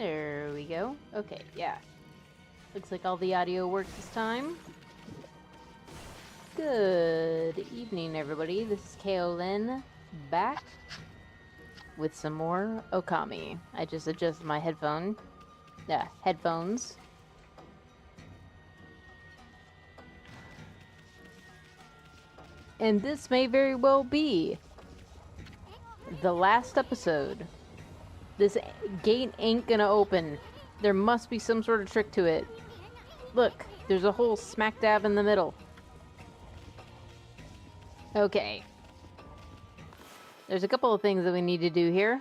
There we go. Okay, yeah. Looks like all the audio worked this time. Good evening, everybody. This is Lynn, back with some more Okami. I just adjusted my headphones. And this may very well be the last episode. This gate ain't gonna open. There must be some sort of trick to it. Look, there's a hole smack dab in the middle. Okay. There's a couple of things that we need to do here.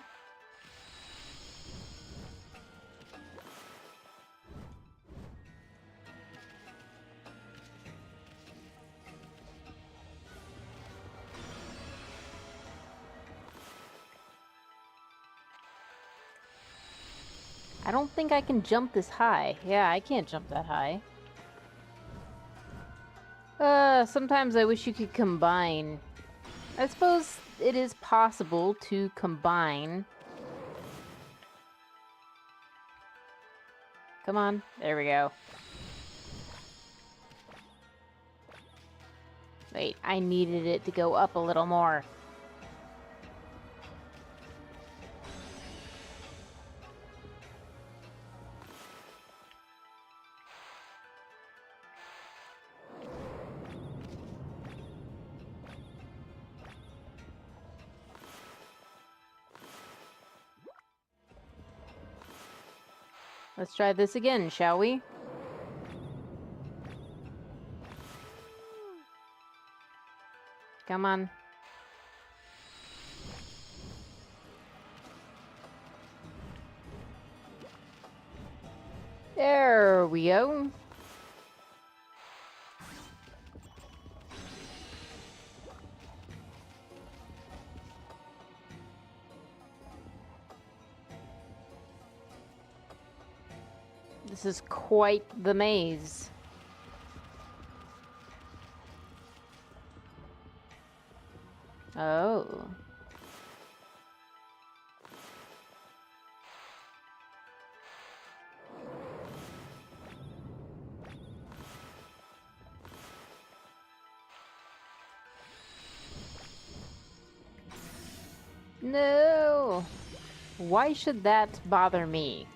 I don't think I can jump this high. Yeah, I can't jump that high. Sometimes I wish you could combine. I suppose it is possible to combine. Come on. There we go. Wait, I needed it to go up a little more. Let's try this again, shall we? Come on. There we go. This is quite the maze. Oh. No! Why should that bother me?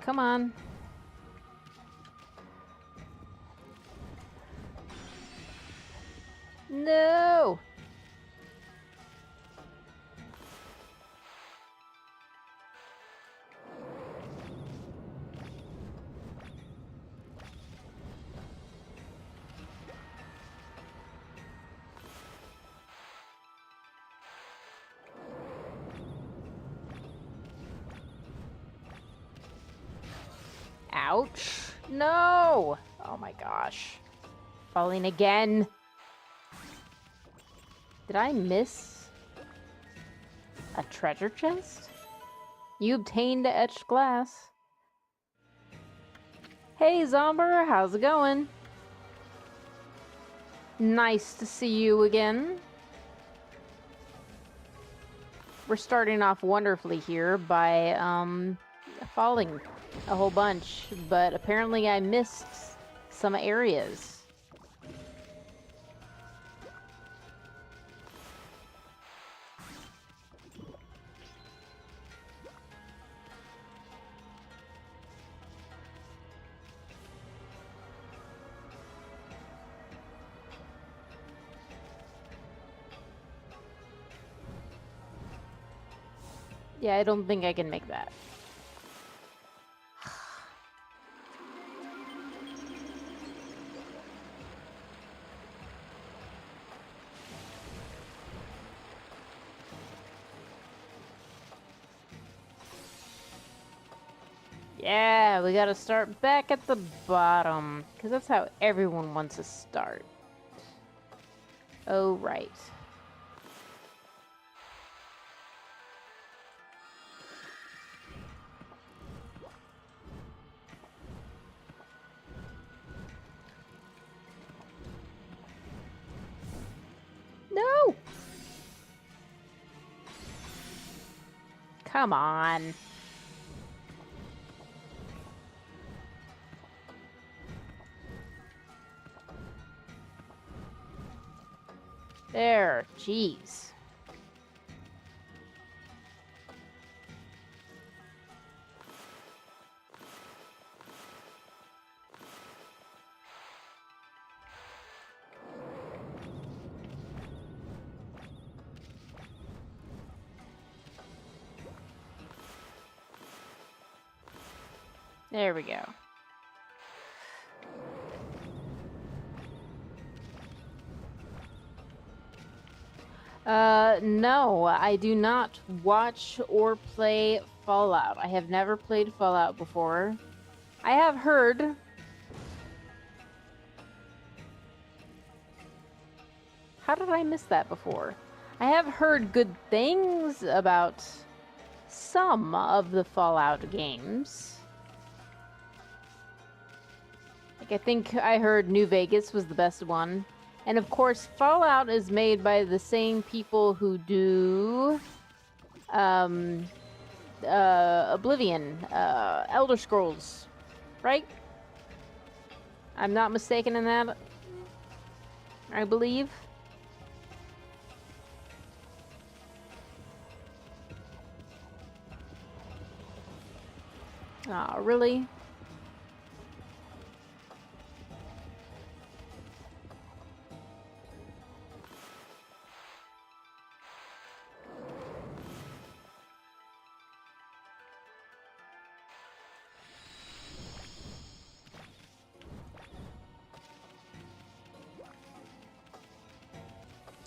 Come on. No! Ouch. No! Oh my gosh. Falling again. Did I miss a treasure chest? You obtained etched glass. Hey, Zomber, how's it going? Nice to see you again. We're starting off wonderfully here by, falling a whole bunch, but apparently I missed some areas. Yeah, I don't think I can make that. Yeah, we gotta start back at the bottom, because that's how everyone wants to start. Oh, right. Come on. There, jeez. There we go. No, I do not watch or play Fallout. I have never played Fallout before. I have heard... How did I miss that before? I have heard good things about some of the Fallout games. Like, I think I heard New Vegas was the best one. And of course, Fallout is made by the same people who do Oblivion, Elder Scrolls, right? I'm not mistaken in that, I believe. Aw, really?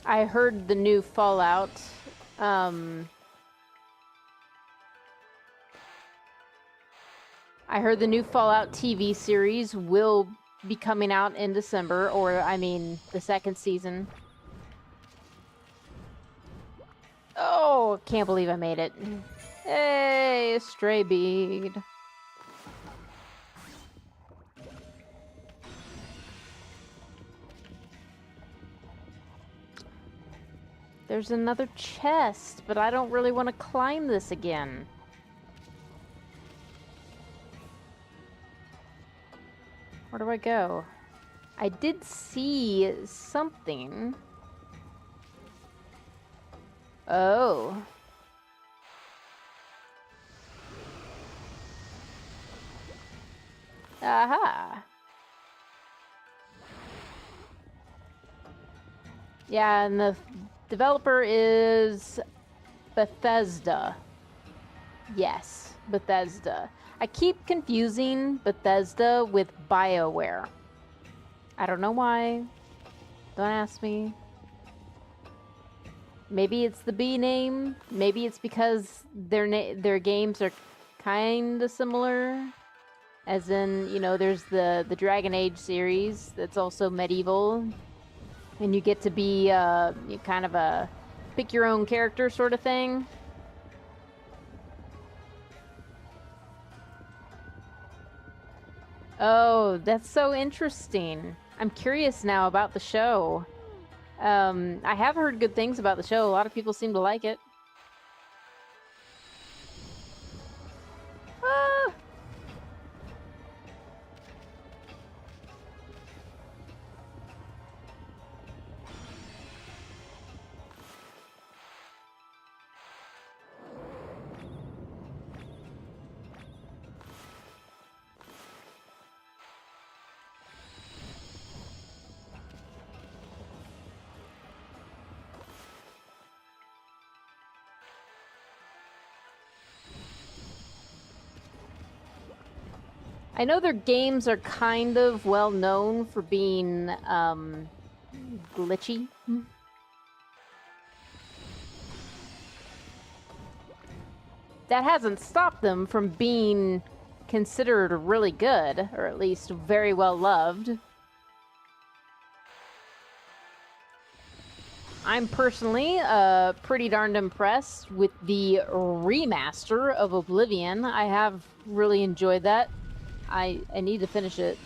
I heard the new Fallout, I heard the new Fallout TV series will be coming out in December, or, I mean, the second season. Oh, can't believe I made it. Hey, stray bead. There's another chest, but I don't really want to climb this again. Where do I go? I did see something. Oh. Aha. Yeah, and the developer is Bethesda. Yes, Bethesda. I keep confusing Bethesda with BioWare. I don't know why. Don't ask me. Maybe it's the B name. Maybe it's because their games are kind of similar. As in, you know, there's the Dragon Age series that's also medieval. And you get to be kind of a pick your own character sort of thing. Oh, that's so interesting. I'm curious now about the show. I have heard good things about the show. A lot of people seem to like it. Ah! I know their games are kind of well known for being glitchy. That hasn't stopped them from being considered really good, or at least very well loved. I'm personally pretty darned impressed with the remaster of Oblivion. I have really enjoyed that. I need to finish it.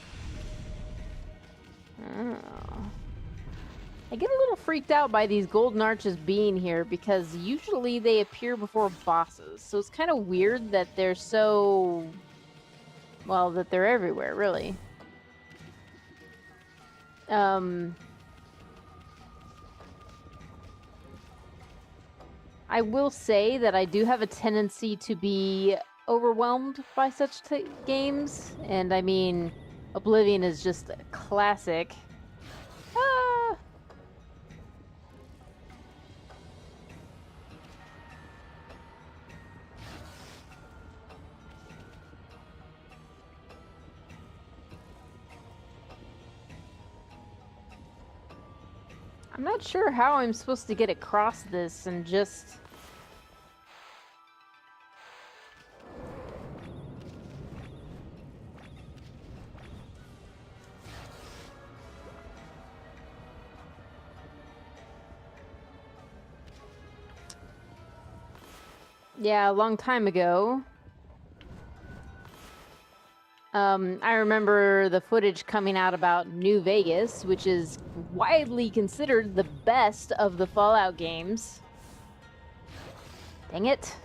Oh. I get a little freaked out by these golden arches being here because usually they appear before bosses. So it's kind of weird that they're so... well, that they're everywhere, really. I will say that I do have a tendency to be overwhelmed by such games. And I mean, Oblivion is just a classic. Ah! I'm not sure how I'm supposed to get across this and just... yeah, a long time ago. I remember the footage coming out about New Vegas, which is widely considered the best of the Fallout games. Dang it.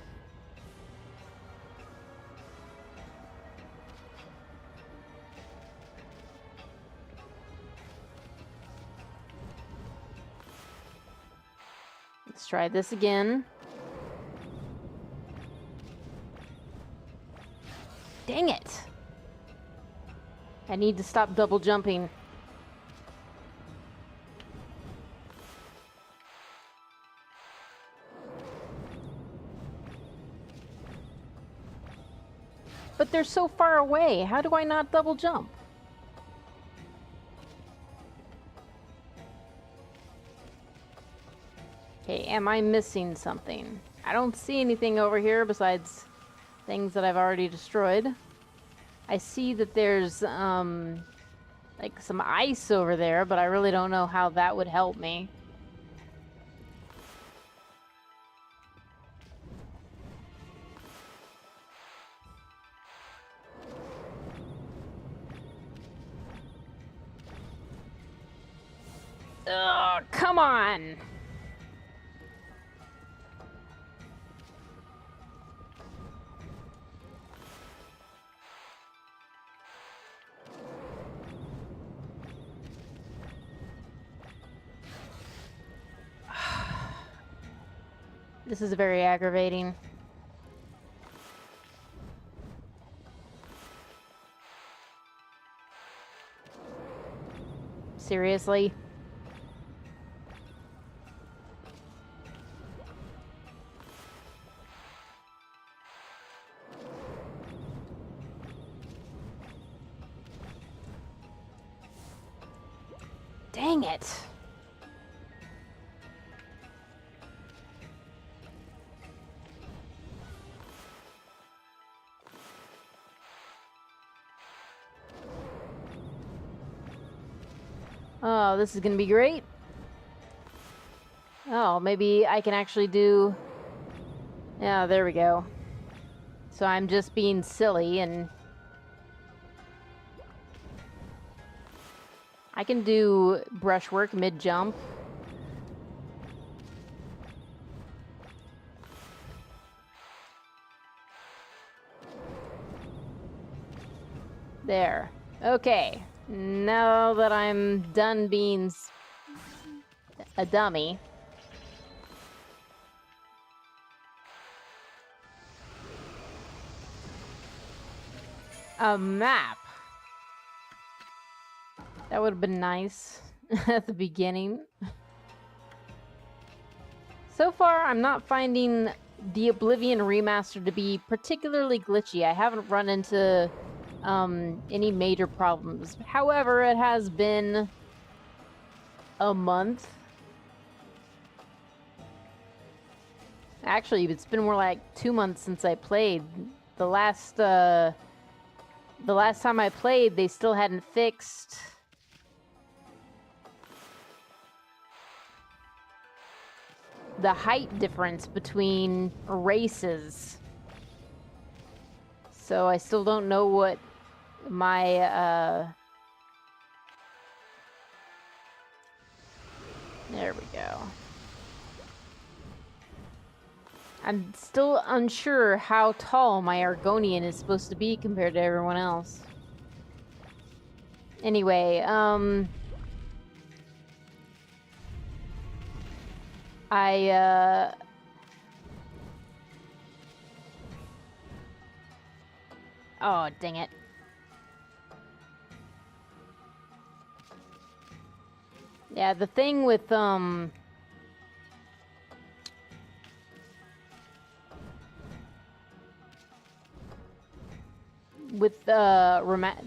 Let's try this again. Dang it! I need to stop double jumping. But they're so far away. How do I not double jump? Okay, am I missing something? I don't see anything over here besides things that I've already destroyed. I see that there's, like some ice over there, but I really don't know how that would help me. Ugh, come on! This is very aggravating. Seriously? Dang it! Oh, this is gonna be great. Oh, maybe I can actually do... yeah, there we go. So I'm just being silly and... I can do brushwork mid-jump. There. Okay. Now that I'm done being a dummy. A map. That would have been nice at the beginning. So far, I'm not finding the Oblivion remaster to be particularly glitchy. I haven't run into any major problems. However, it has been a month. Actually, it's been more like 2 months since I played. The last time I played, they still hadn't fixed the height difference between races. So I still don't know what my There we go. I'm still unsure how tall my Argonian is supposed to be compared to everyone else. Anyway, oh, dang it. Yeah, the thing with, the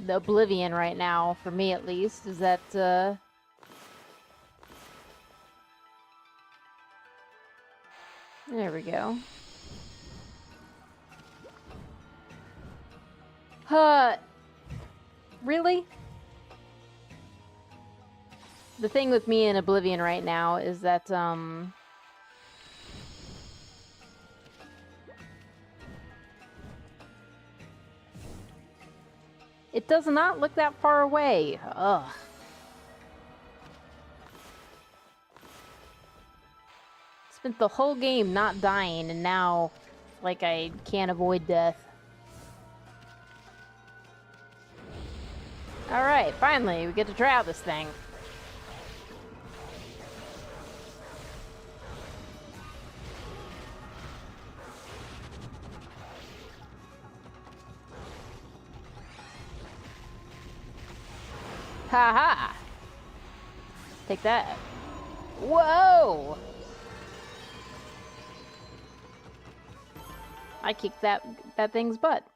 Oblivion right now, for me at least, is that, there we go. Really? The thing with me in Oblivion right now is that, it does not look that far away. Ugh. Spent the whole game not dying, and now, like, I can't avoid death. Alright, finally, we get to try out this thing. Ha-ha! Take that. Whoa! I kicked that thing's butt.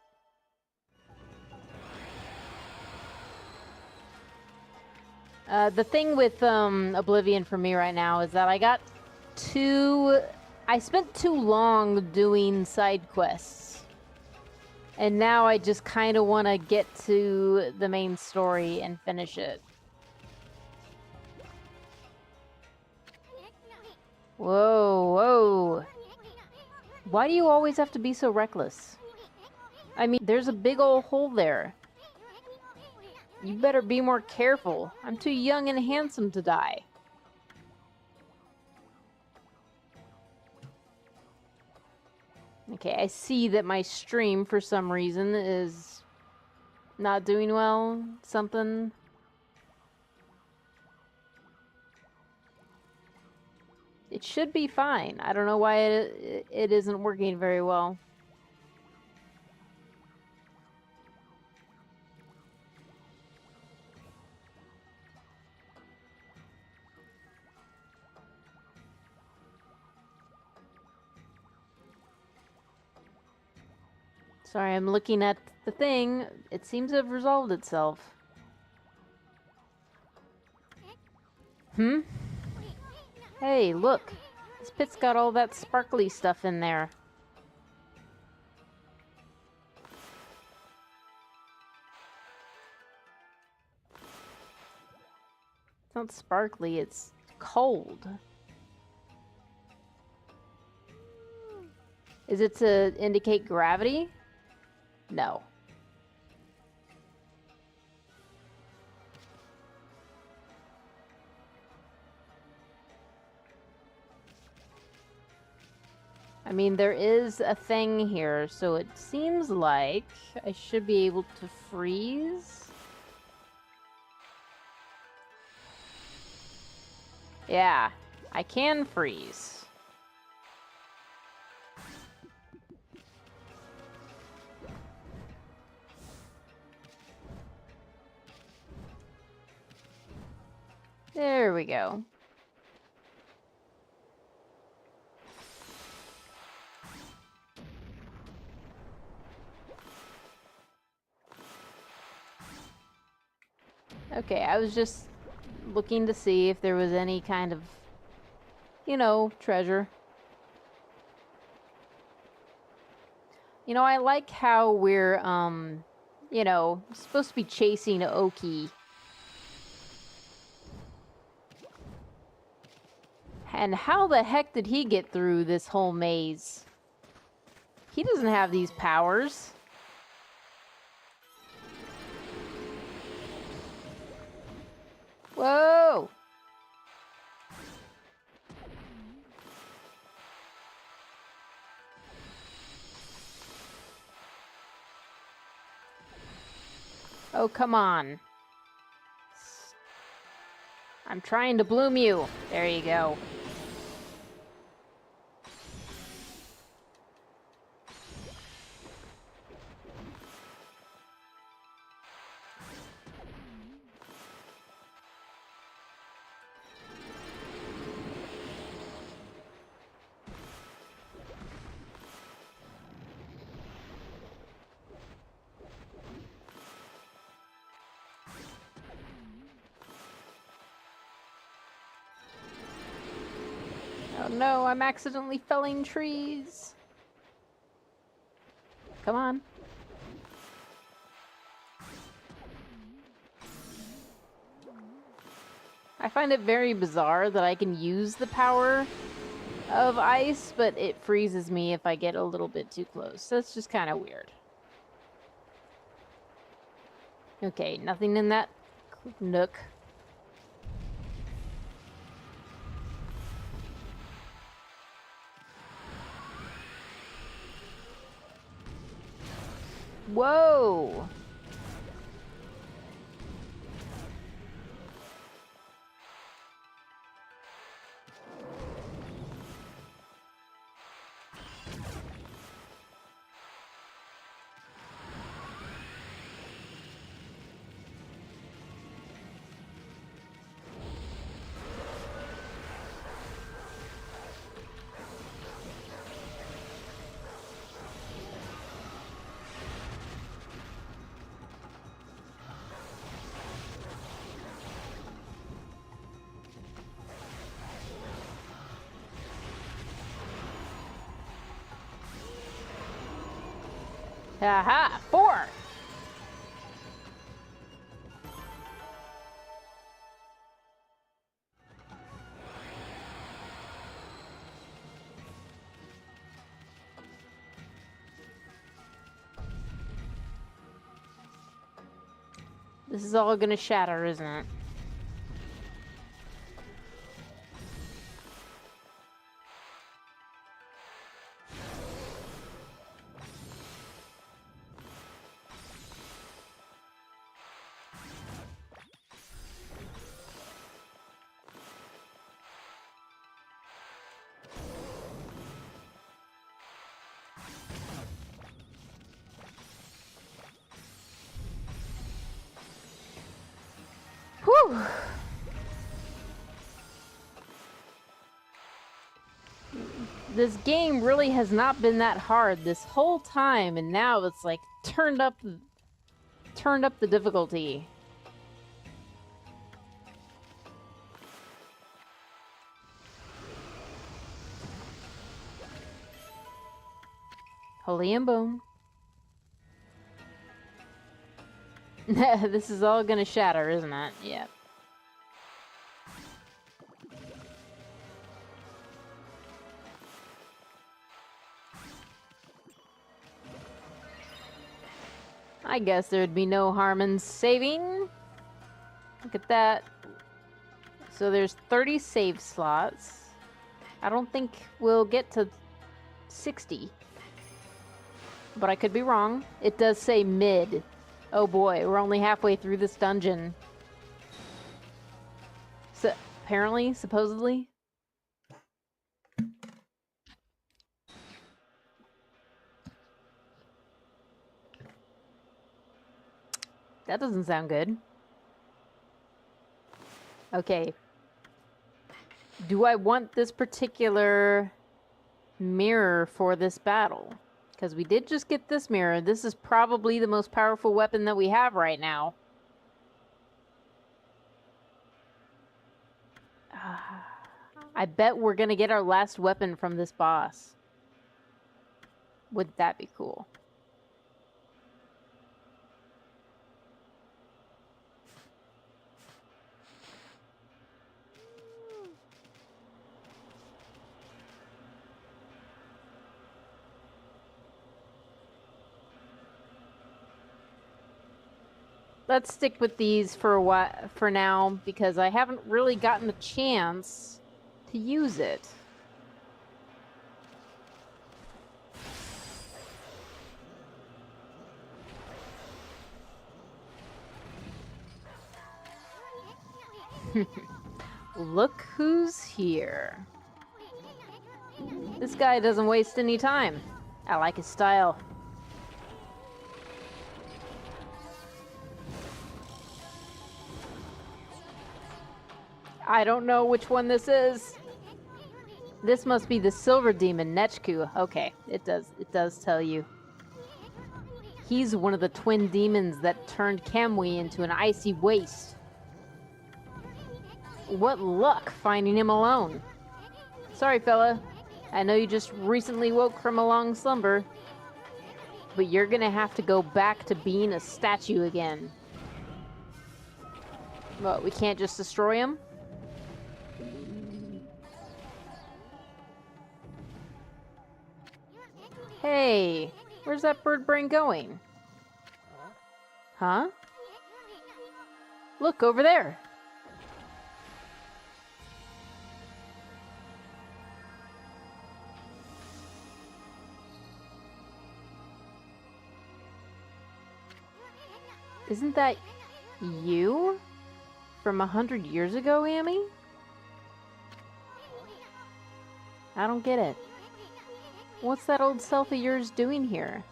The thing with Oblivion for me right now is that I spent too long doing side quests. And now I just kind of want to get to the main story and finish it. Whoa, whoa. Why do you always have to be so reckless? I mean, there's a big old hole there. You better be more careful. I'm too young and handsome to die. Okay, I see that my stream, for some reason, is not doing well. Something. It should be fine. I don't know why it isn't working very well. Sorry, I'm looking at the thing. It seems to have resolved itself. Hmm? Hey, look. This pit's got all that sparkly stuff in there. It's not sparkly, it's cold. Is it to indicate gravity? No. I mean, there is a thing here, so it seems like I should be able to freeze. Yeah, I can freeze. There we go. Okay, I was just looking to see if there was any kind of, you know, treasure. You know, I like how we're, you know, supposed to be chasing Oki. And how the heck did he get through this whole maze? He doesn't have these powers. Whoa! Oh, come on. I'm trying to bloom you. There you go. Oh no, I'm accidentally felling trees. Come on. I find it very bizarre that I can use the power of ice, but it freezes me if I get a little bit too close. That's just kind of weird. Okay, nothing in that nook. Whoa! Aha! 4! This is all gonna shatter, isn't it? Whew! This game really has not been that hard this whole time, and now it's like turned up the difficulty. Holy and bone. This is all gonna shatter, isn't it? Yeah. I guess there'd be no harm in saving. Look at that. So there's 30 save slots. I don't think we'll get to 60. But I could be wrong. It does say mid. Oh boy, we're only halfway through this dungeon. So, apparently, supposedly. That doesn't sound good. Okay. Do I want this particular mirror for this battle? Because we did just get this mirror. This is probably the most powerful weapon that we have right now. I bet we're gonna get our last weapon from this boss. Would that be cool? Let's stick with these for a while, for now, because I haven't really gotten a chance to use it. Look who's here. This guy doesn't waste any time. I like his style. I don't know which one this is. This must be the silver demon, Nechku. Okay, it does tell you. He's one of the twin demons that turned Kamui into an icy waste. What luck finding him alone. Sorry, fella. I know you just recently woke from a long slumber, but you're gonna have to go back to being a statue again. What, we can't just destroy him? Hey, where's that bird brain going? Huh? Look, over there! Isn't that you? From 100 years ago, Amy? I don't get it. What's that old self of yours doing here?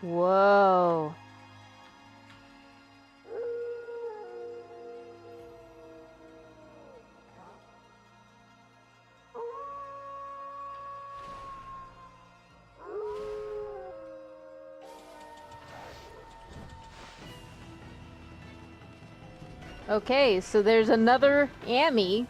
Whoa. Okay, so there's another Amy.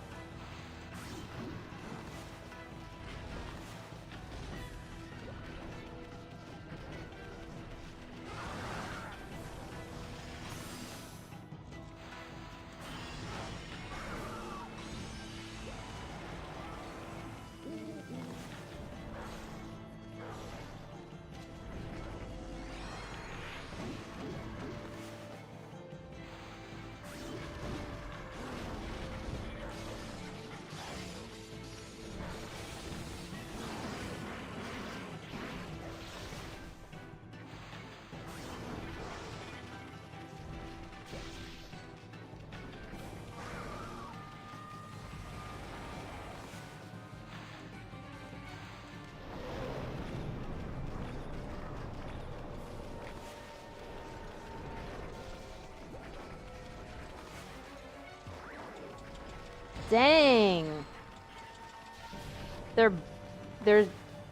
Dang.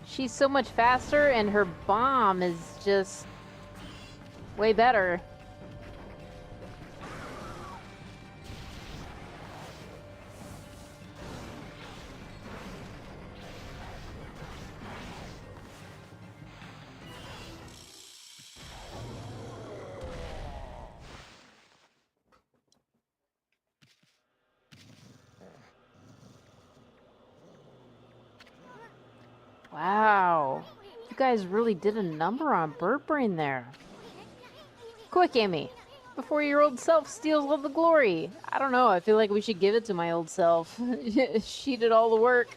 She's so much faster and her bomb is just way better. Wow, you guys really did a number on Bird Brain there. Quick, Amy, before your old self steals all the glory. I don't know, I feel like we should give it to my old self. She did all the work.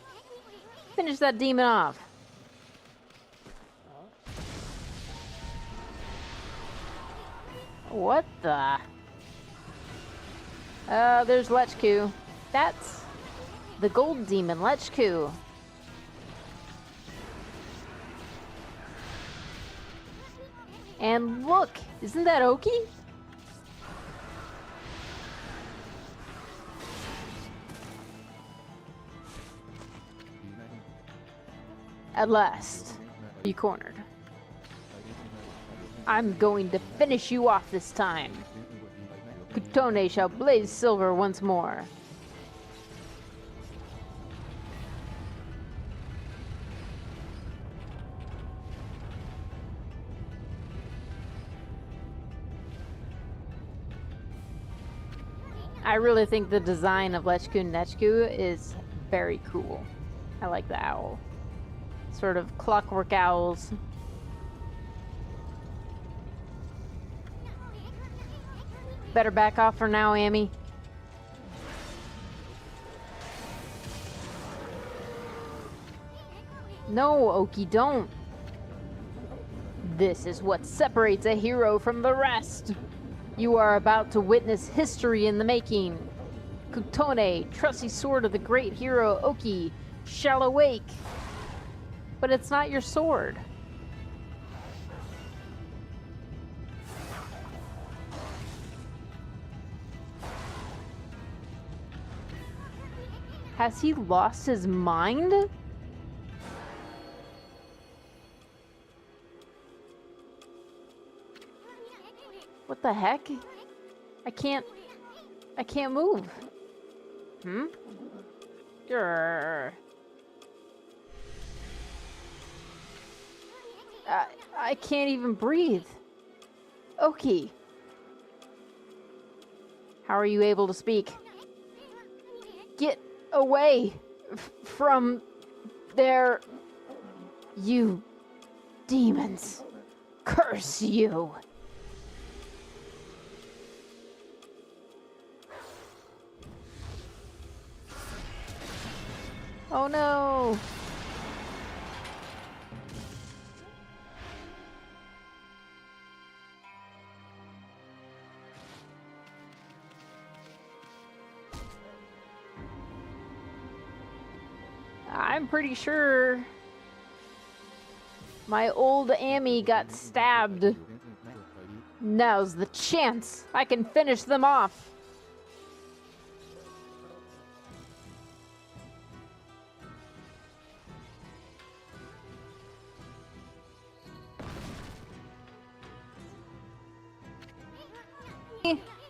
Finish that demon off. What the? There's Lechku. That's the gold demon, Lechku. And look, isn't that Oki? At last, you cornered. I'm going to finish you off this time. Kutone shall blaze silver once more. I really think the design of Lechku and Nechku is very cool. I like the owl. Sort of clockwork owls. Better back off for now, Amy. No, Oki, don't. This is what separates a hero from the rest. You are about to witness history in the making. Kutone, trusty sword of the great hero Oki, shall awake. But it's not your sword. Has he lost his mind? What the heck? I can't move. Grr. I can't even breathe. Oki. How are you able to speak? Get away from there, you demons. Curse you. Oh no! I'm pretty sure my old Amy got stabbed. Now's the chance. I can finish them off.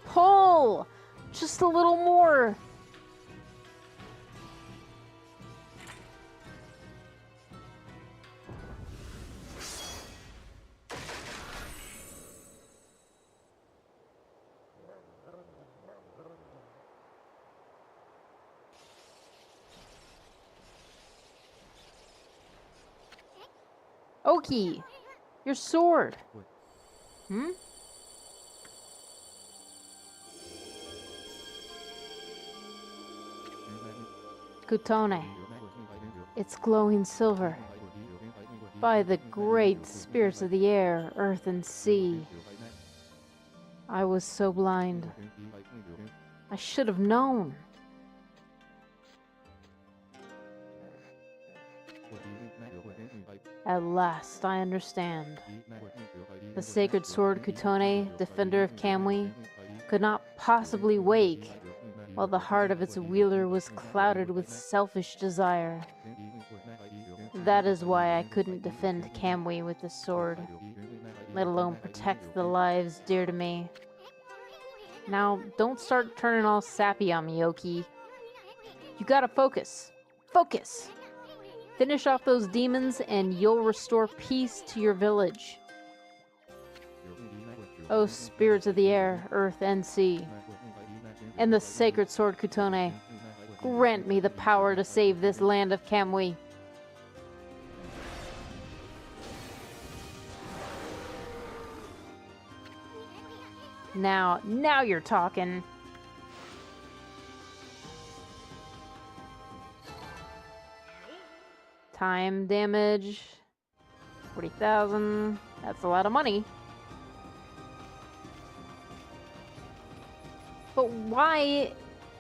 Pull! Just a little more. Oki, your sword. Kutone. It's glowing silver. By the great spirits of the air, earth, and sea. I was so blind. I should have known. At last, I understand. The sacred sword Kutone, defender of Kamui, could not possibly wake while the heart of its wielder was clouded with selfish desire. That is why I couldn't defend Kamui with the sword, let alone protect the lives dear to me. Now, don't start turning all sappy on me, Oki. You gotta focus. Focus! Finish off those demons and you'll restore peace to your village. O spirits of the air, earth, and sea, and the sacred sword Kutone, grant me the power to save this land of Kamui. Now you're talking. Time damage, 40,000. That's a lot of money. But why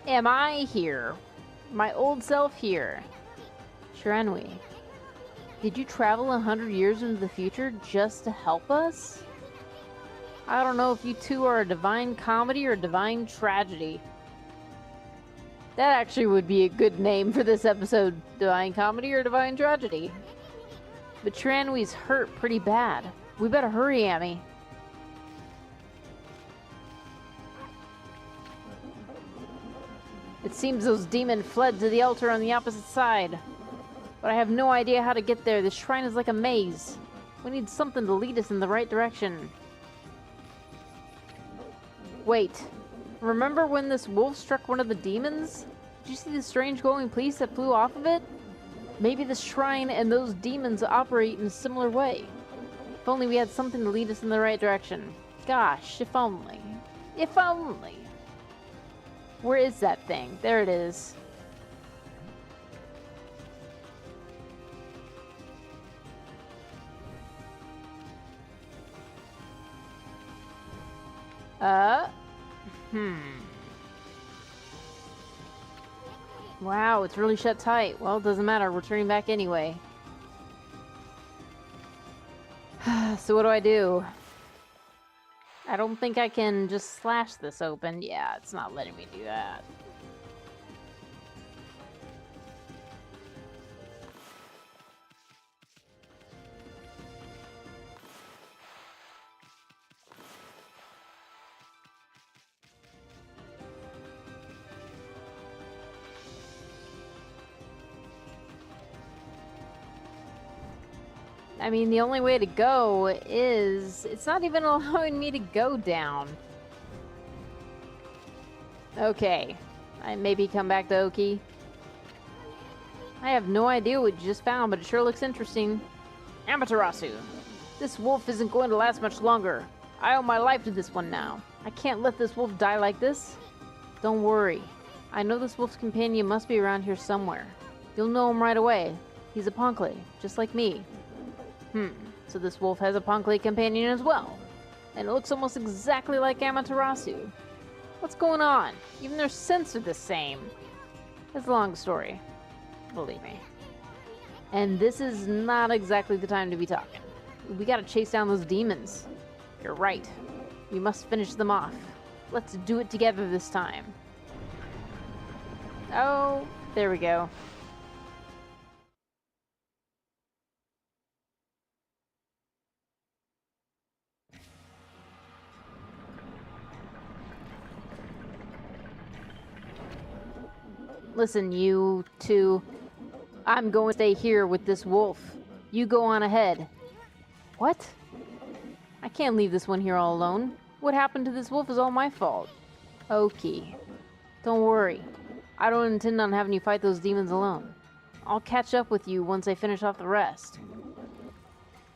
am I here? My old self here. Shiranui, did you travel 100 years into the future just to help us? I don't know if you two are a divine comedy or a divine tragedy. That actually would be a good name for this episode. Divine comedy or divine tragedy. But Shiranui's hurt pretty bad. We better hurry, Amy. It seems those demons fled to the altar on the opposite side. But I have no idea how to get there. This shrine is like a maze. We need something to lead us in the right direction. Wait. Remember when this wolf struck one of the demons? Did you see the strange glowing piece that flew off of it? Maybe the shrine and those demons operate in a similar way. If only we had something to lead us in the right direction. Gosh, if only. If only. Where is that thing? There it is. Hmm. Wow, it's really shut tight. Well, it doesn't matter. We're turning back anyway. So what do I do? I don't think I can just slash this open. Yeah, it's not letting me do that. I mean, the only way to go is... It's not even allowing me to go down. Okay. I maybe come back to Oki. I have no idea what you just found, but it sure looks interesting. Amaterasu. This wolf isn't going to last much longer. I owe my life to this one now. I can't let this wolf die like this. Don't worry. I know this wolf's companion must be around here somewhere. You'll know him right away. He's a Ponkle, just like me. So this wolf has a Ponkle companion as well. And it looks almost exactly like Amaterasu. What's going on? Even their scents are the same. It's a long story. Believe me. And this is not exactly the time to be talking. We gotta chase down those demons. You're right. We must finish them off. Let's do it together this time. Oh, there we go. Listen, you two. I'm going to stay here with this wolf. You go on ahead. What? I can't leave this one here all alone. What happened to this wolf is all my fault. Oki. Don't worry. I don't intend on having you fight those demons alone. I'll catch up with you once I finish off the rest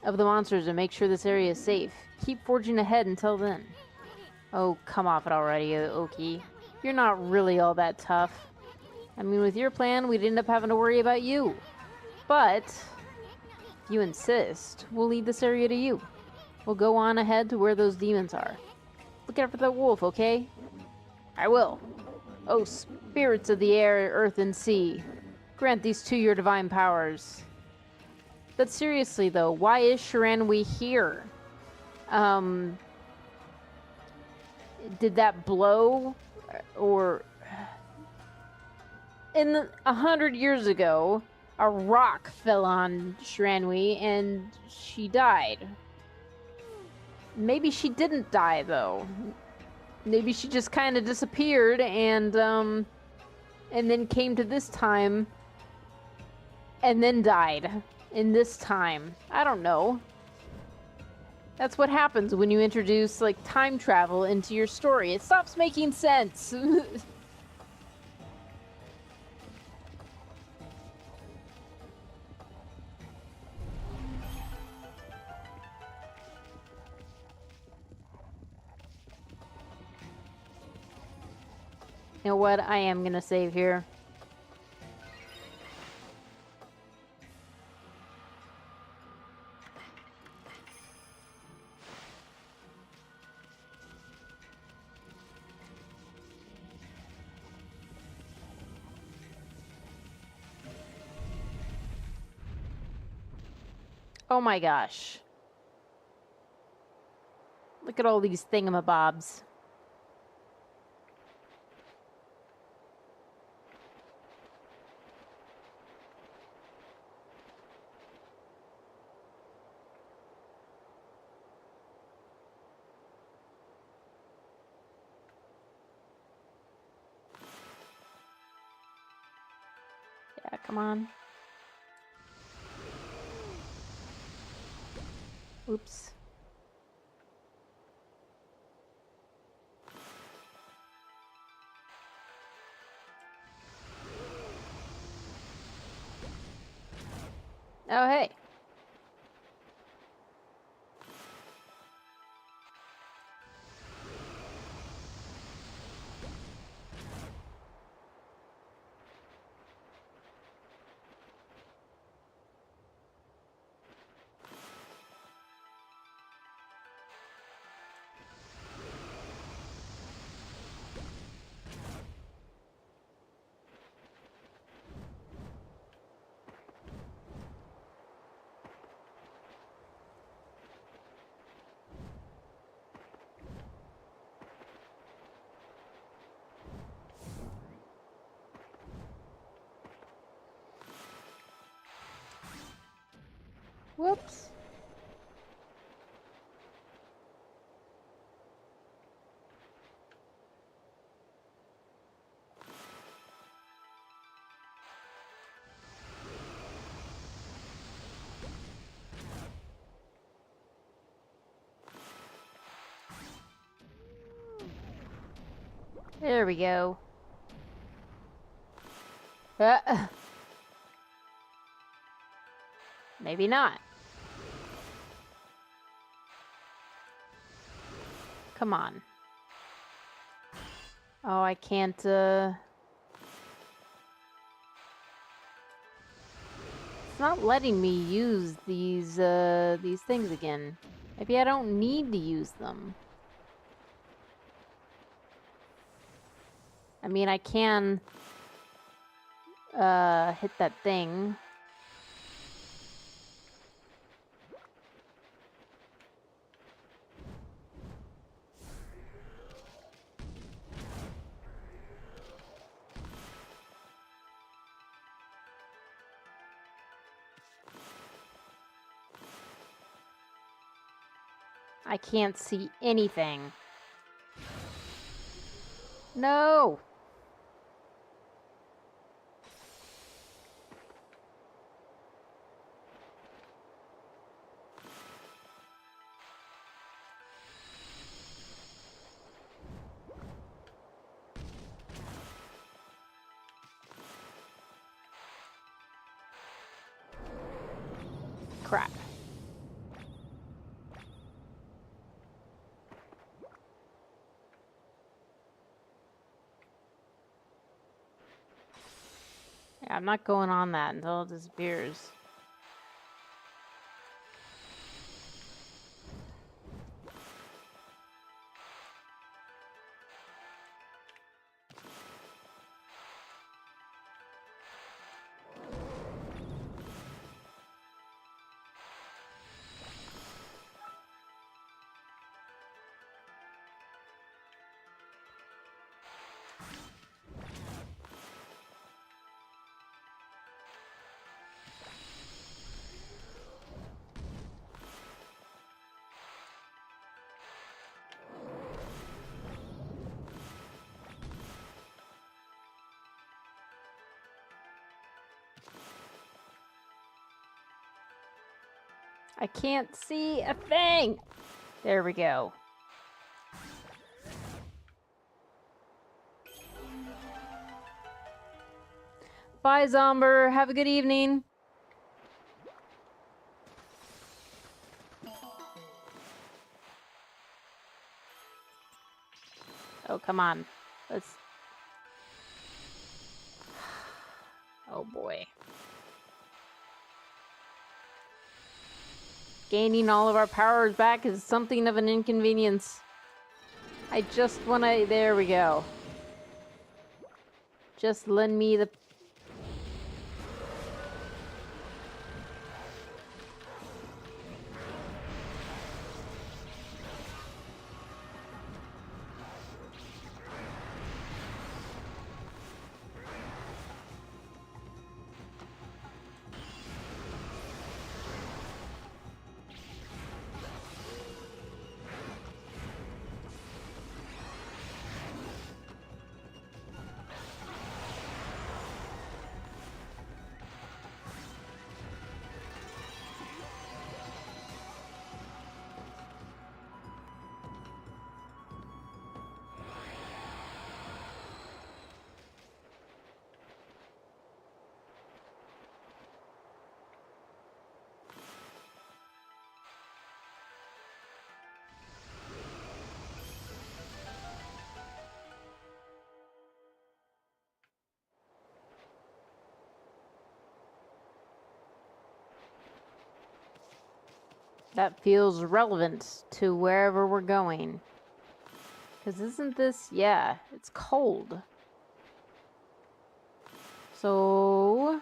of the monsters and make sure this area is safe. Keep forging ahead until then. Oh, come off it already, Oki. You're not really all that tough. I mean, with your plan, we'd end up having to worry about you. But, if you insist, we'll leave this area to you. We'll go on ahead to where those demons are. Look out for that wolf, okay? I will. Oh, spirits of the air, earth, and sea, grant these two your divine powers. But seriously, though, why is Shiranui here? Did that blow? Or... In 100 years ago, a rock fell on Shiranui and she died. Maybe she didn't die, though. Maybe she just kind of disappeared and then came to this time and then died in this time. I don't know. That's what happens when you introduce, like, time travel into your story. It stops making sense. You know what? I am gonna save here. Oh my gosh. Look at all these thingamabobs. Yeah, come on. Oops. Oh, hey. Whoops. There we go. Maybe not. Come on. Oh, I can't, It's not letting me use these things again. Maybe I don't need to use them. I mean, I can, hit that thing. I can't see anything. No! Crap. Yeah, I'm not going on that until it disappears. I can't see a thing! There we go. Bye, Zomber. Have a good evening. Oh, come on. Let's... Oh, boy. Gaining all of our powers back is something of an inconvenience. I just want to... There we go. Just lend me the... That feels relevant to wherever we're going. Because isn't this... Yeah, it's cold. So...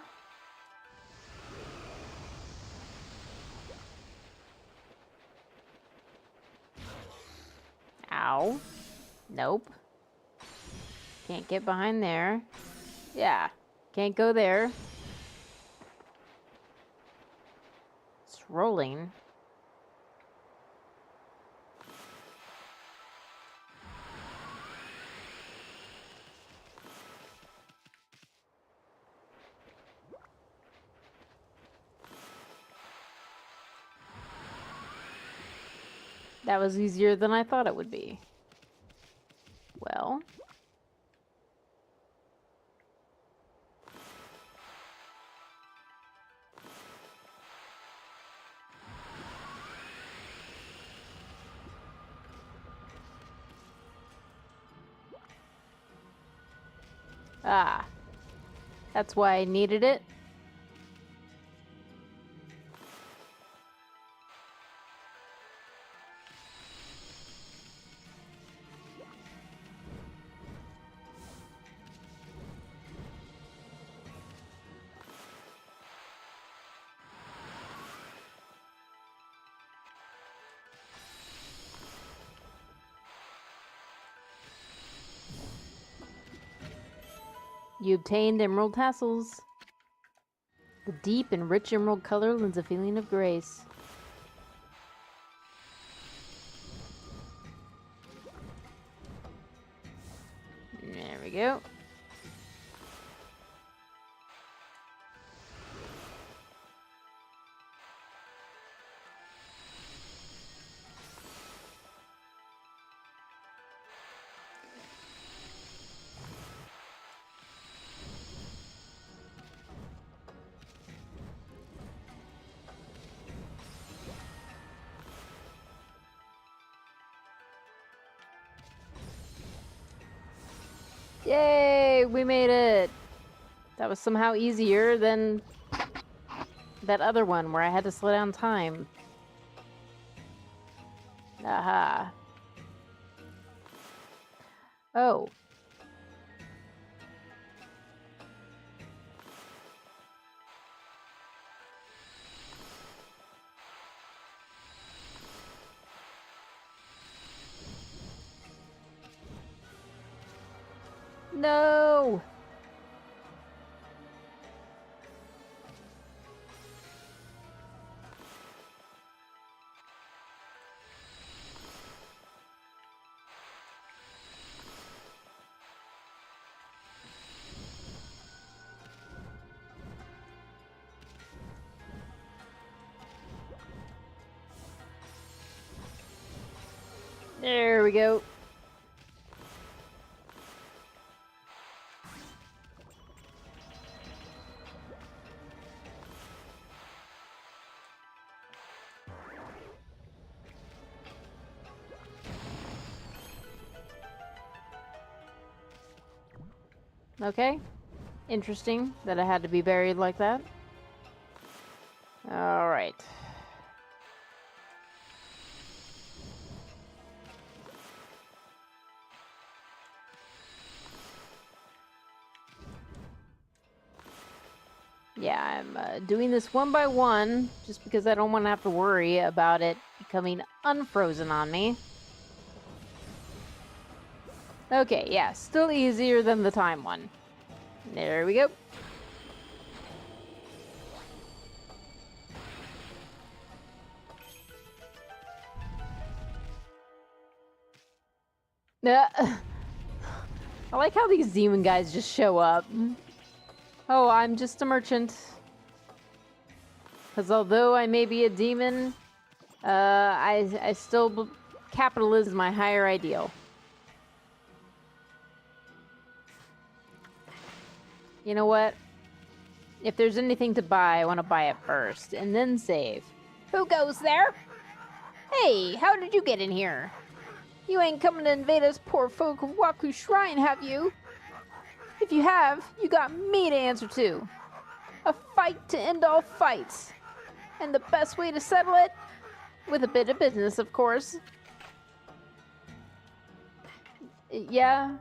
Ow. Nope. Can't get behind there. Yeah. Can't go there. It's rolling. That was easier than I thought it would be. Well. Ah. That's why I needed it. You obtained emerald tassels. The deep and rich emerald color lends a feeling of grace. There we go. Yay, we made it! That was somehow easier than that other one where I had to slow down time. Aha. Oh. No! There we go. Okay. Interesting that it had to be buried like that. Alright. Yeah, I'm doing this one by one, just because I don't want to have to worry about it becoming unfrozen on me. Okay, yeah, still easier than the time one. There we go. I like how these demon guys just show up. Oh, I'm just a merchant. Because although I may be a demon, I still... capitalism is my higher ideal. You know what? If there's anything to buy, I want to buy it first, and then save. Who goes there? Hey, how did you get in here? You ain't coming to invade us poor folk of Waku Shrine, have you? If you have, you got me to answer to. A fight to end all fights. And the best way to settle it? With a bit of business, of course. Yeah?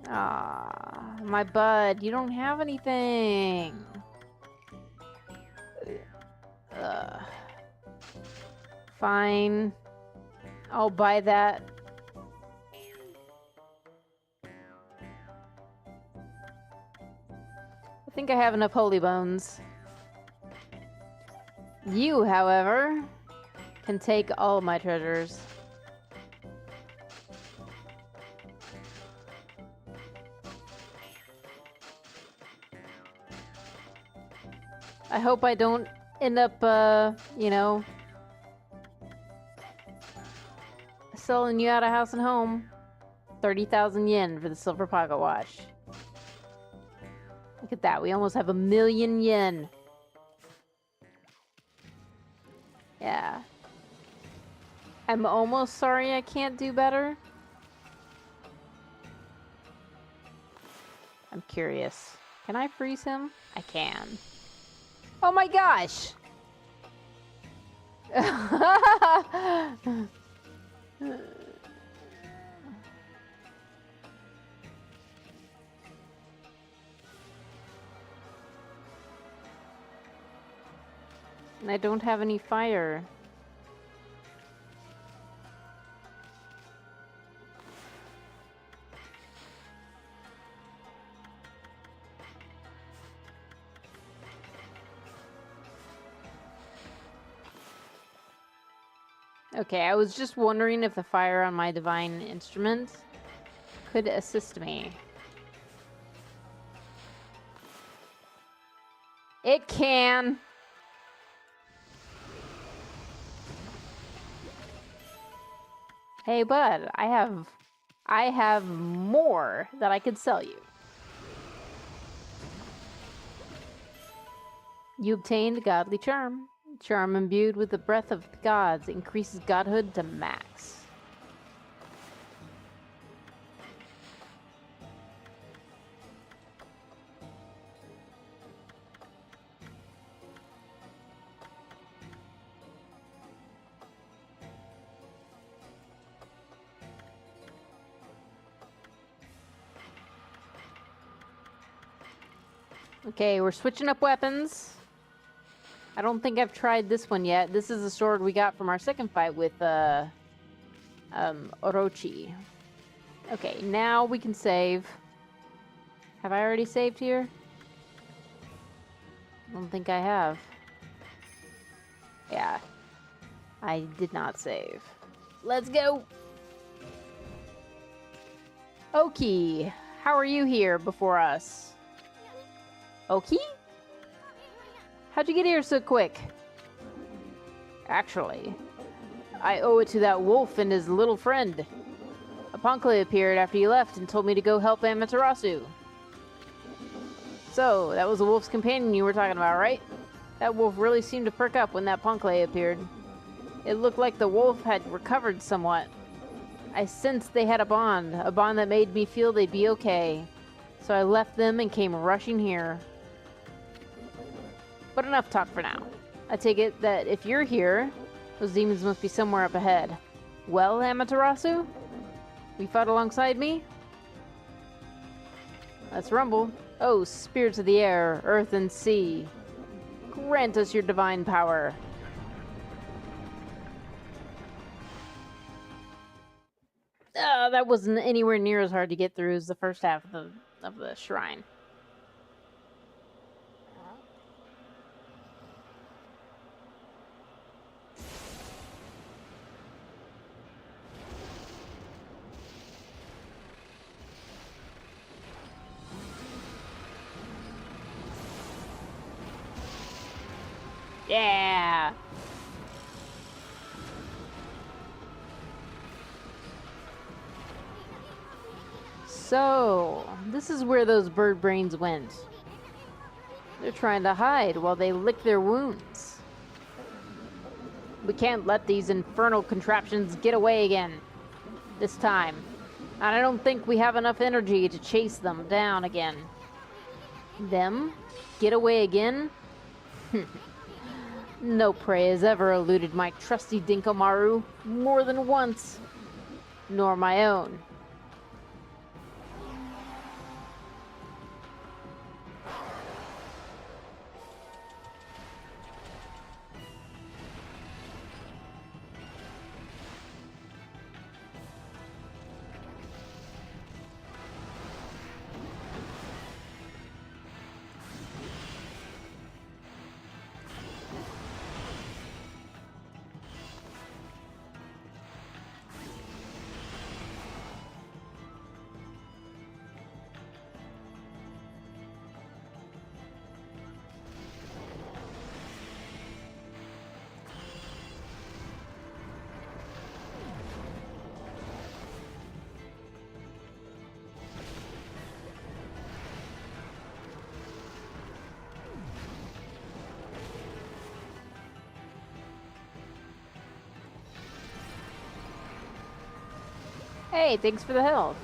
Ah, my bud, you don't have anything. Fine. I'll buy that. I think I have enough holy bones. You, however, can take all my treasures. I hope I don't end up, you know, selling you out of house and home. 30,000 yen for the silver pocket watch. Look at that, we almost have 1,000,000 yen. Yeah. I'm almost sorry I can't do better. I'm curious. Can I freeze him? I can. Oh my gosh! And I don't have any fire. Okay, I was just wondering if the fire on my divine instrument could assist me. It can! Hey bud, I have more that I could sell you. You obtained godly charm. Charm imbued with the breath of the gods increases godhood to max. Okay, we're switching up weapons. I don't think I've tried this one yet. This is the sword we got from our second fight with Orochi. Okay, now we can save. Have I already saved here? I don't think I have. Yeah. I did not save. Let's go! Oki, how are you here before us? Oki? How'd you get here so quick? Actually, I owe it to that wolf and his little friend. A Pankle appeared after you left and told me to go help Amaterasu. So, that was the wolf's companion you were talking about, right? That wolf really seemed to perk up when that Pankle appeared. It looked like the wolf had recovered somewhat. I sensed they had a bond that made me feel they'd be okay. So I left them and came rushing here. But enough talk for now. I take it that if you're here, those demons must be somewhere up ahead. Well, Amaterasu? We fought alongside me? Let's rumble. Oh, spirits of the air, earth and sea, grant us your divine power. That wasn't anywhere near as hard to get through as the first half of the shrine. Yeah! So, this is where those bird brains went. They're trying to hide while they lick their wounds. We can't let these infernal contraptions get away again. This time. And I don't think we have enough energy to chase them down again. Them? Get away again? No prey has ever eluded my trusty Dinkomaru more than once. Nor my own. Hey, thanks for the health.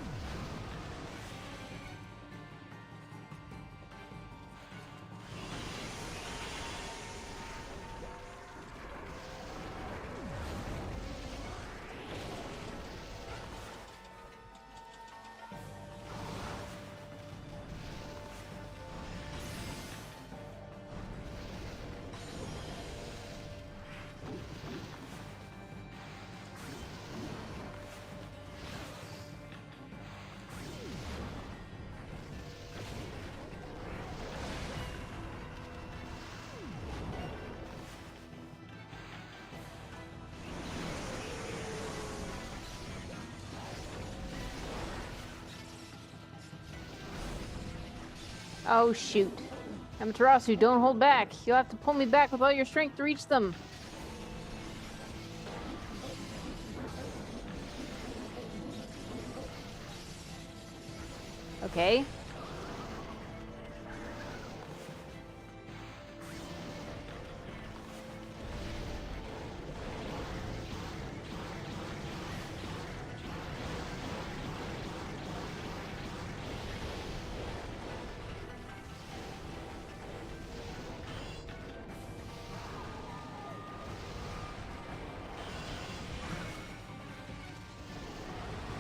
Oh, shoot. Amaterasu, don't hold back. You'll have to pull me back with all your strength to reach them. Okay.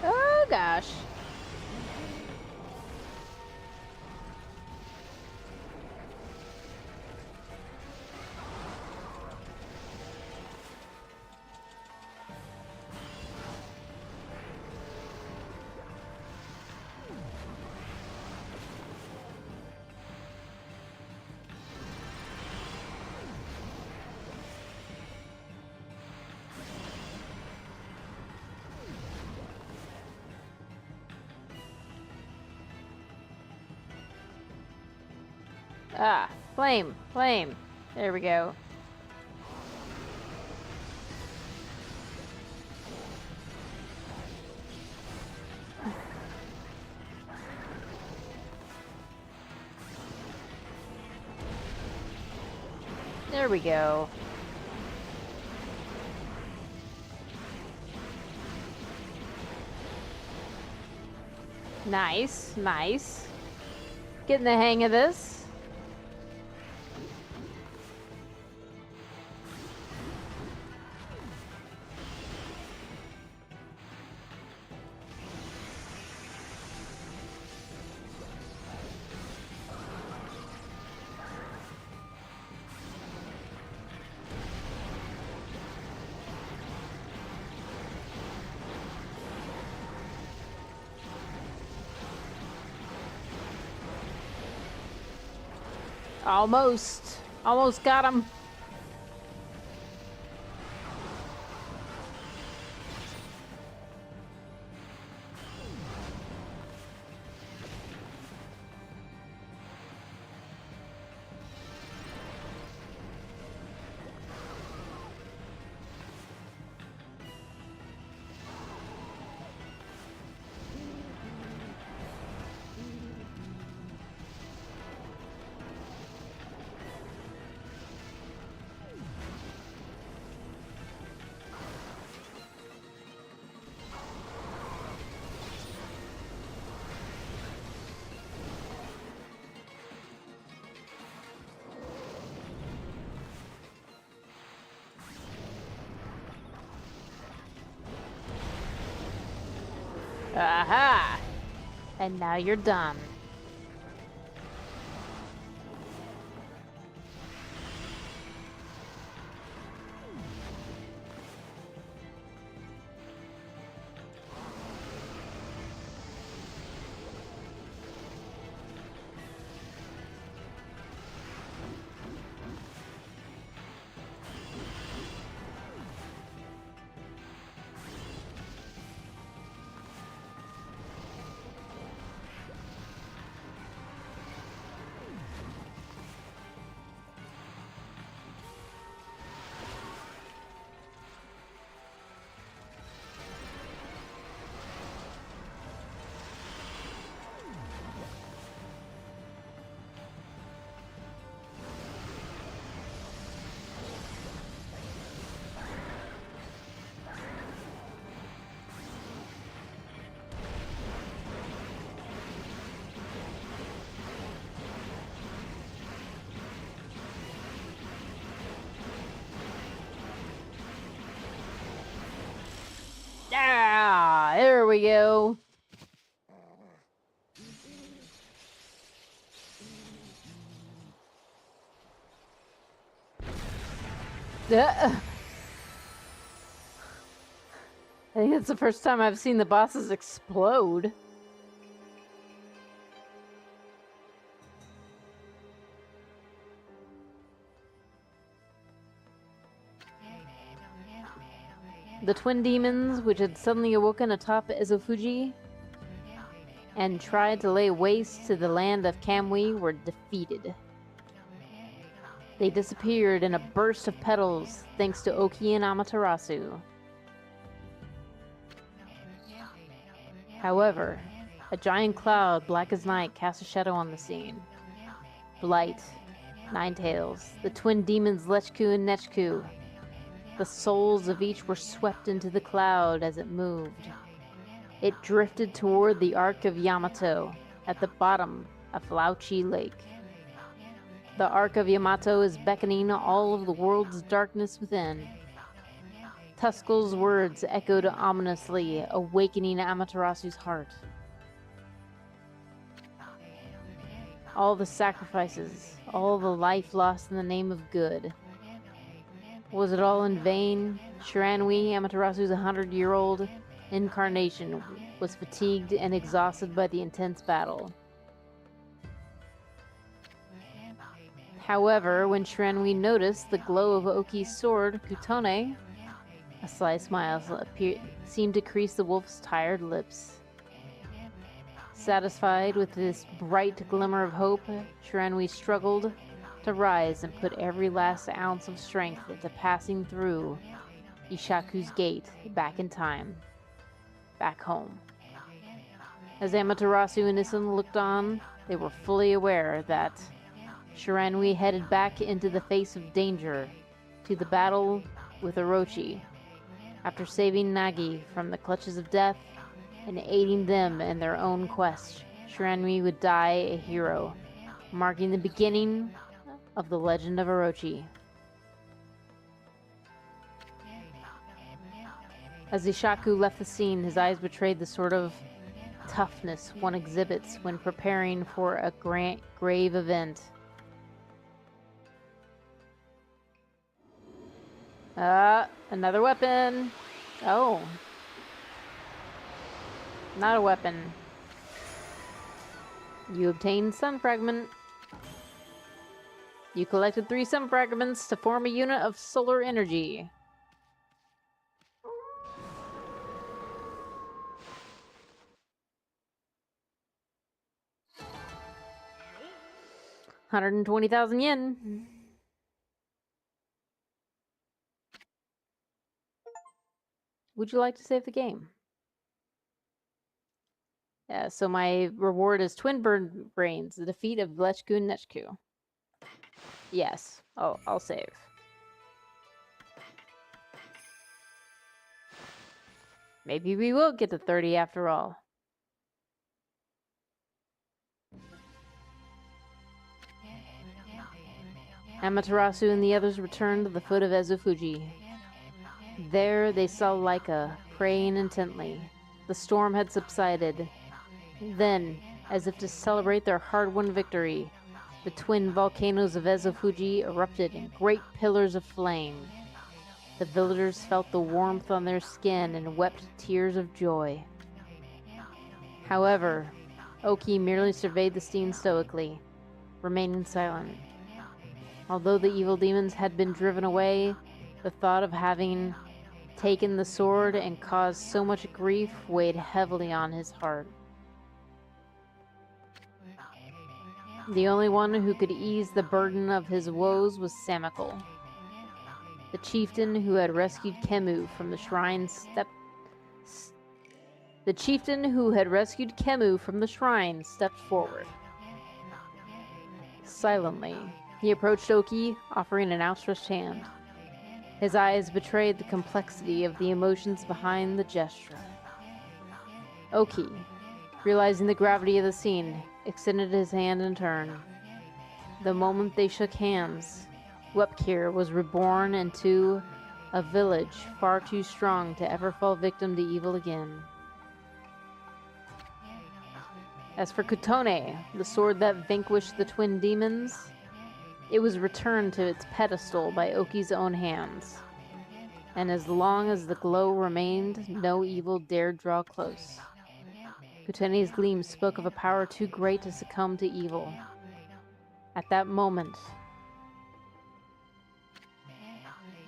Oh, gosh. Ah, flame, flame. There we go. There we go. Nice, nice. Getting the hang of this. Almost. Almost got him. Aha! And now you're done. I think it's the first time I've seen the bosses explode. The twin demons, which had suddenly awoken atop Ezofuji and tried to lay waste to the land of Kamui, were defeated. They disappeared in a burst of petals thanks to Oki and Amaterasu. However, a giant cloud, black as night, cast a shadow on the scene. Blight, Ninetales, the twin demons Lechku and Nechku. The souls of each were swept into the cloud as it moved. It drifted toward the Ark of Yamato at the bottom of Lauchi Lake. The Ark of Yamato is beckoning all of the world's darkness within. Tuskel's words echoed ominously, awakening Amaterasu's heart. All the sacrifices, all the life lost in the name of good. Was it all in vain? Shiranui, Amaterasu's 100-year-old incarnation, was fatigued and exhausted by the intense battle. However, when Shiranui noticed the glow of Oki's sword, Kutone, a sly smile seemed to crease the wolf's tired lips. Satisfied with this bright glimmer of hope, Shiranui struggled to rise and put every last ounce of strength into passing through Ishaku's gate back in time, back home. As Amaterasu and Isun looked on, they were fully aware that Shiranui headed back into the face of danger to the battle with Orochi. After saving Nagi from the clutches of death and aiding them in their own quest, Shiranui would die a hero, marking the beginning of the legend of Orochi. As Ishaku left the scene, his eyes betrayed the sort of toughness one exhibits when preparing for a grave event. Another weapon. Oh. Not a weapon. You obtained Sun Fragment. You collected 3 Sun Fragments to form a unit of solar energy. $120,000 yen. Would you like to save the game? Yeah, so my reward is Twin Bird Brains, the defeat of Lechku and Nechku. Yes. Oh, I'll save. Maybe we will get to 30 after all. Amaterasu and the others returned to the foot of Ezofuji. There they saw Laika, praying intently. The storm had subsided. Then, as if to celebrate their hard-won victory, the twin volcanoes of Ezofuji erupted in great pillars of flame. The villagers felt the warmth on their skin and wept tears of joy. However, Oki merely surveyed the scene stoically, remaining silent. Although the evil demons had been driven away, the thought of having taken the sword and caused so much grief weighed heavily on his heart. The only one who could ease the burden of his woes was Samikal. The chieftain who had rescued Kemu from the shrine stepped forward. Silently, he approached Oki, offering an outstretched hand. His eyes betrayed the complexity of the emotions behind the gesture. Oki, realizing the gravity of the scene, extended his hand in turn. The moment they shook hands, Wepkir was reborn into a village far too strong to ever fall victim to evil again. As for Kutone, the sword that vanquished the twin demons, It was returned to its pedestal by Oki's own hands. And as long as the glow remained, no evil dared draw close. Kutene's gleam spoke of a power too great to succumb to evil. At that moment,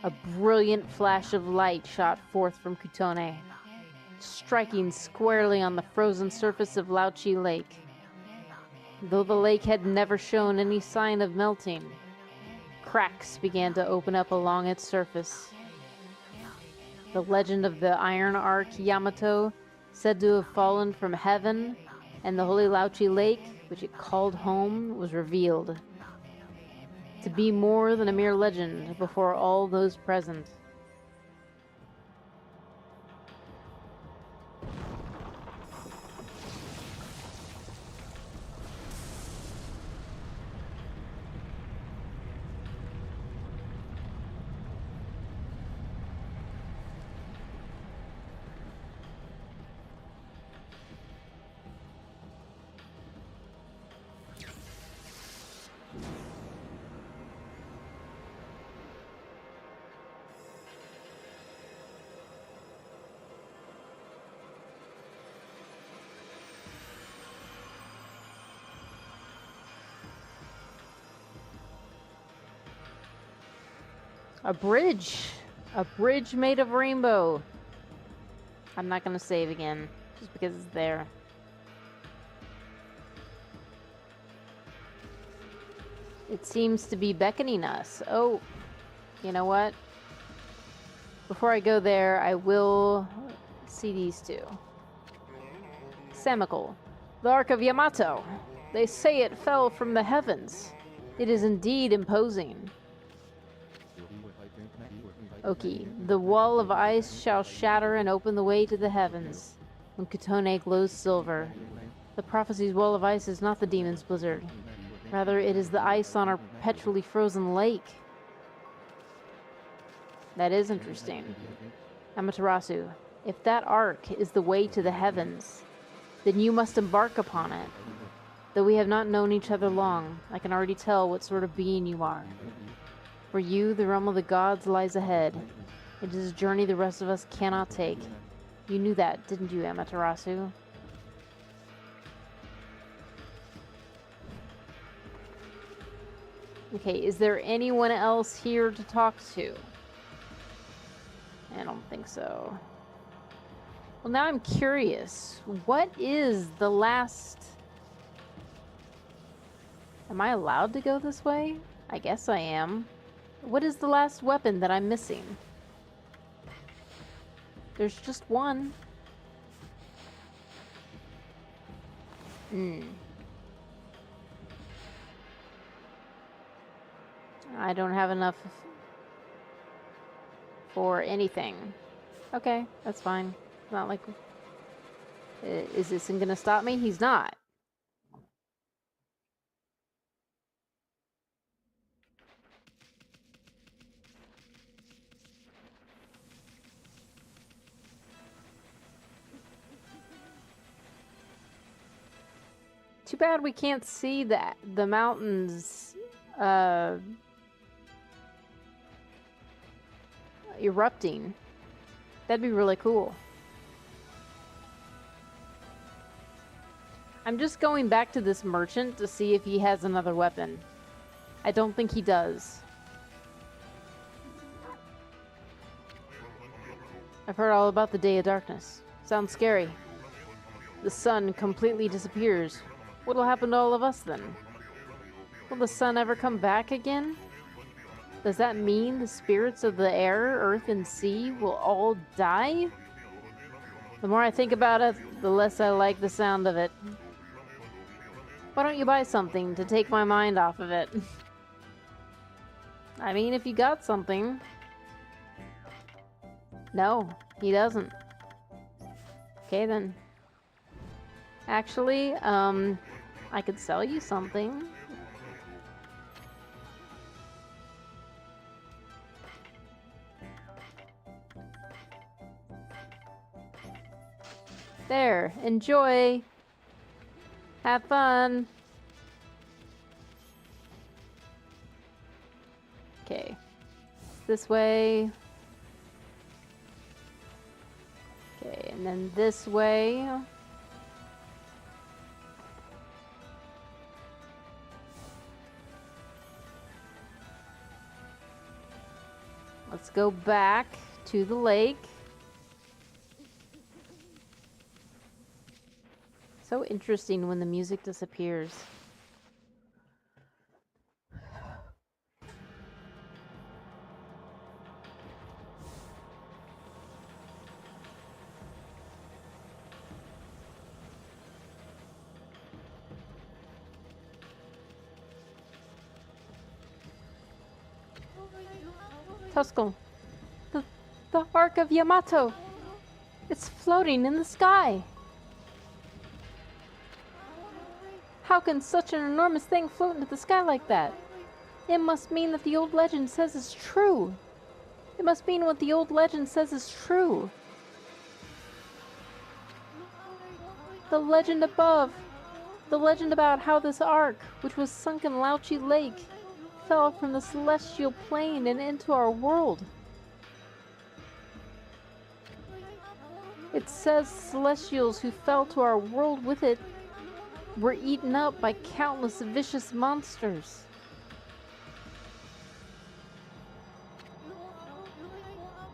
a brilliant flash of light shot forth from Kutone, striking squarely on the frozen surface of Lauchi Lake. Though the lake had never shown any sign of melting, cracks began to open up along its surface. The legend of the Iron Ark Yamato, said to have fallen from heaven, and the Holy Lauchi Lake, which it called home, was revealed to be more than a mere legend before all those present. A bridge! A bridge made of rainbow! I'm not gonna save again, just because it's there. It seems to be beckoning us. Oh, you know what? Before I go there, I will see these two. Samical. The Ark of Yamato! They say it fell from the heavens. It is indeed imposing. Oki, the wall of ice shall shatter and open the way to the heavens. When Kutone glows silver. The prophecy's wall of ice is not the demon's blizzard. Rather, it is the ice on our perpetually frozen lake. That is interesting. Amaterasu, if that ark is the way to the heavens, then you must embark upon it. Though we have not known each other long, I can already tell what sort of being you are. For you, the realm of the gods lies ahead. It is a journey the rest of us cannot take. You knew that, didn't you, Amaterasu? Okay, is there anyone else here to talk to? I don't think so. Well, now I'm curious. What is the last... Am I allowed to go this way? I guess I am. What is the last weapon that I'm missing? There's just one. I don't have enough for anything. Okay, that's fine. It's not like... Is this gonna stop me? He's not. Too bad we can't see the mountains erupting. That'd be really cool. I'm just going back to this merchant to see if he has another weapon. I don't think he does. I've heard all about the Day of Darkness. Sounds scary. The sun completely disappears. What'll happen to all of us then? Will the sun ever come back again? Does that mean the spirits of the air, earth, and sea will all die? The more I think about it, the less I like the sound of it. Why don't you buy something to take my mind off of it? I mean, if you got something. No, he doesn't. Okay then. Actually, I could sell you something. There, enjoy. Have fun. This way. Okay, and then this way. Let's go back to the lake. So interesting when the music disappears. Tuscle, the Ark of Yamato. It's floating in the sky. How can such an enormous thing float into the sky like that? It must mean that the old legend says is true. It must mean what the old legend says is true. The legend above. The legend about how this ark, which was sunk in Lauchi Lake, fell from the celestial plane and into our world. It says celestials who fell to our world with it were eaten up by countless vicious monsters.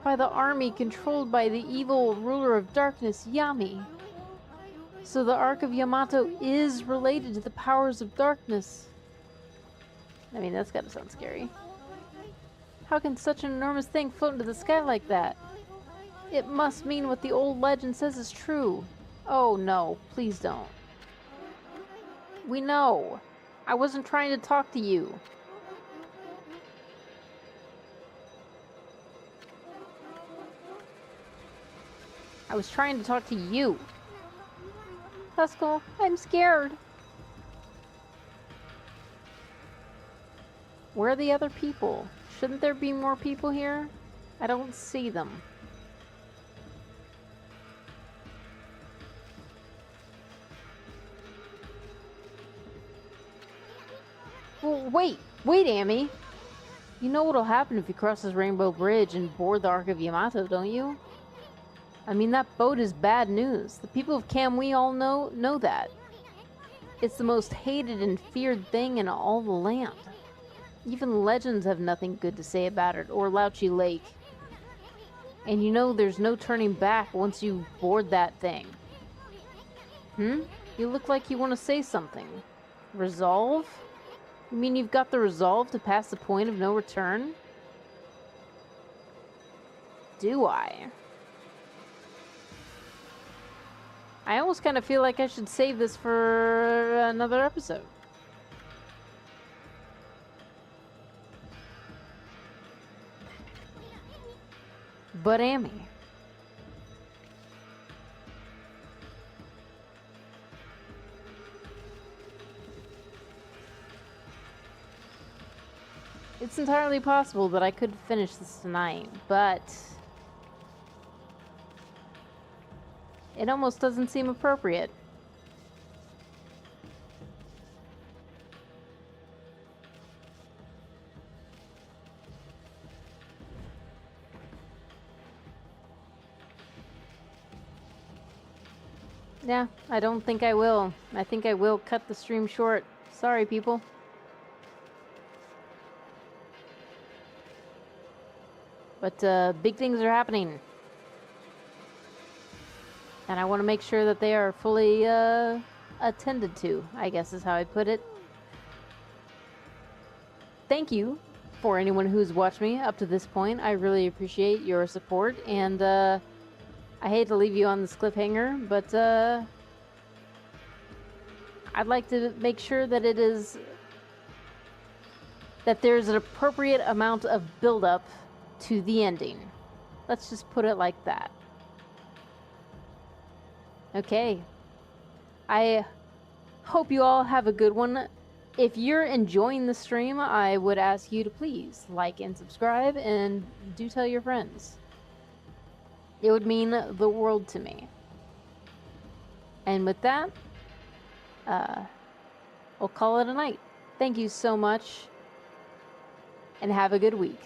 By the army controlled by the evil ruler of darkness, Yami. So the Ark of Yamato is related to the powers of darkness. I mean, that's gotta sound scary. How can such an enormous thing float into the sky like that? It must mean what the old legend says is true. Oh no, please don't. We know. I wasn't trying to talk to you. I was trying to talk to you. Tuscle, I'm scared. Where are the other people? Shouldn't there be more people here? I don't see them. Well, wait, Amy. You know what'll happen if you cross this rainbow bridge and board the Ark of Yamato, don't you? I mean, that boat is bad news. The people of Kamui all know that. It's the most hated and feared thing in all the land. Even legends have nothing good to say about it, or Lauchi Lake. And you know there's no turning back once you board that thing. You look like you want to say something. Resolve? You mean you've got the resolve to pass the point of no return? Do I? I almost kind of feel like I should save this for another episode. But Amy. It's entirely possible that I could finish this tonight, but it almost doesn't seem appropriate. Yeah, I don't think I will. I think I will cut the stream short. Sorry, people. But big things are happening. And I want to make sure that they are fully attended to, I guess is how I put it. Thank you for anyone who's watched me up to this point. I really appreciate your support, and I hate to leave you on this cliffhanger, but I'd like to make sure that there's an appropriate amount of build-up to the ending. Let's just put it like that. Okay. I hope you all have a good one. If you're enjoying the stream, I would ask you to please like and subscribe, and do tell your friends. It would mean the world to me. And with that, we'll call it a night. Thank you so much, and have a good week.